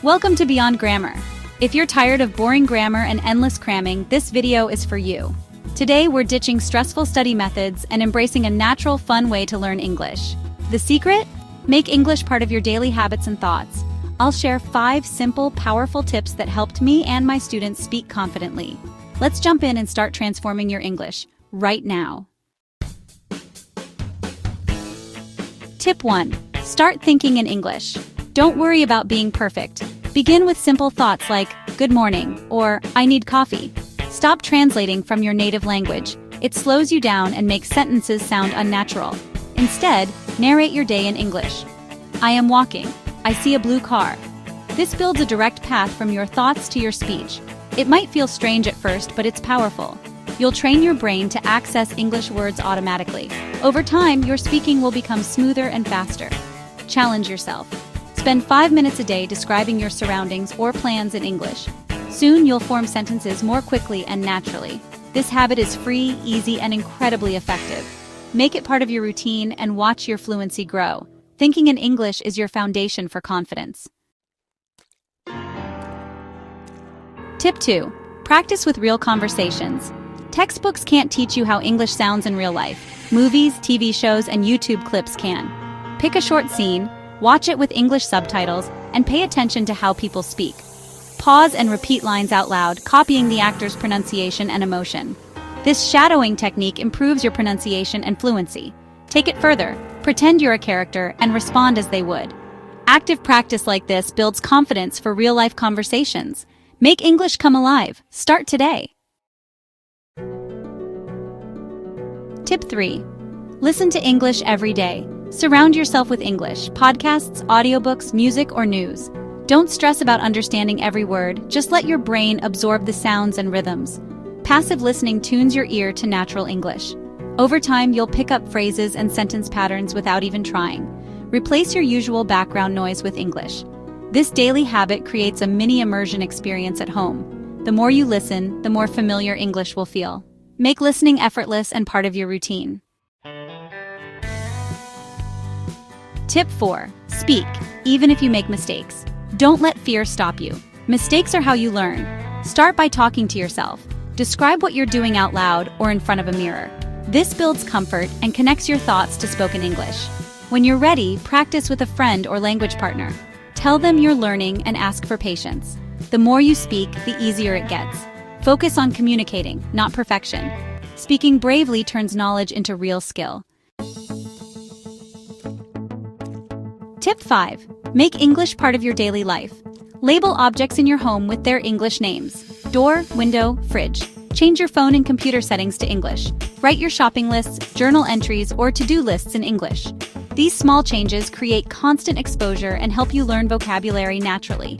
Welcome to Beyond Grammar. If you're tired of boring grammar and endless cramming, this video is for you. Today, we're ditching stressful study methods and embracing a natural, fun way to learn English. The secret? Make English part of your daily habits and thoughts. I'll share 5 simple, powerful tips that helped me and my students speak confidently. Let's jump in and start transforming your English right now. Tip 1. Start thinking in English. Don't worry about being perfect. Begin with simple thoughts like, good morning, or I need coffee. Stop translating from your native language. It slows you down and makes sentences sound unnatural. Instead, narrate your day in English. I am walking. I see a blue car. This builds a direct path from your thoughts to your speech. It might feel strange at first, but it's powerful. You'll train your brain to access English words automatically. Over time, your speaking will become smoother and faster. Challenge yourself. Spend 5 minutes a day describing your surroundings or plans in English. Soon, you'll form sentences more quickly and naturally. This habit is free, easy, and incredibly effective. Make it part of your routine and watch your fluency grow. Thinking in English is your foundation for confidence. Tip 2. Practice with real conversations. Textbooks can't teach you how English sounds in real life. Movies, TV shows, and YouTube clips can. Pick a short scene, watch it with English subtitles, and pay attention to how people speak. Pause and repeat lines out loud, copying the actor's pronunciation and emotion. This shadowing technique improves your pronunciation and fluency. Take it further. Pretend you're a character and respond as they would. Active practice like this builds confidence for real-life conversations. Make English come alive. Start today. Tip 3. Listen to English every day. Surround yourself with English, podcasts, audiobooks, music, or news. Don't stress about understanding every word, just let your brain absorb the sounds and rhythms. Passive listening tunes your ear to natural English. Over time, you'll pick up phrases and sentence patterns without even trying. Replace your usual background noise with English. This daily habit creates a mini immersion experience at home. The more you listen, the more familiar English will feel. Make listening effortless and part of your routine. Tip 4. Speak, even if you make mistakes. Don't let fear stop you. Mistakes are how you learn. Start by talking to yourself. Describe what you're doing out loud or in front of a mirror. This builds comfort and connects your thoughts to spoken English. When you're ready, practice with a friend or language partner. Tell them you're learning and ask for patience. The more you speak, the easier it gets. Focus on communicating, not perfection. Speaking bravely turns knowledge into real skill. Tip 5. Make English part of your daily life. Label objects in your home with their English names. Door, window, fridge. Change your phone and computer settings to English. Write your shopping lists, journal entries, or to-do lists in English. These small changes create constant exposure and help you learn vocabulary naturally.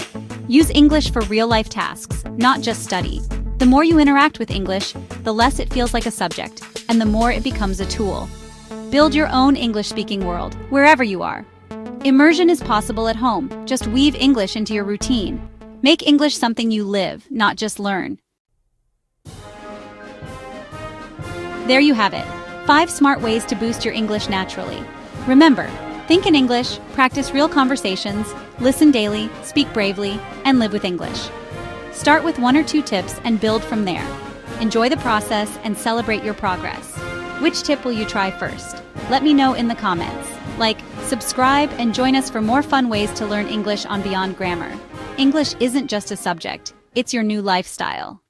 Use English for real-life tasks, not just study. The more you interact with English, the less it feels like a subject, and the more it becomes a tool. Build your own English-speaking world, wherever you are. Immersion is possible at home. Just weave English into your routine. Make English something you live, not just learn. There you have it. 5 smart ways to boost your English naturally. Remember, think in English, practice real conversations, listen daily, speak bravely, and live with English. Start with 1 or 2 tips and build from there. Enjoy the process and celebrate your progress. Which tip will you try first? Let me know in the comments. Like, subscribe, and join us for more fun ways to learn English on Beyond Grammar. English isn't just a subject, it's your new lifestyle.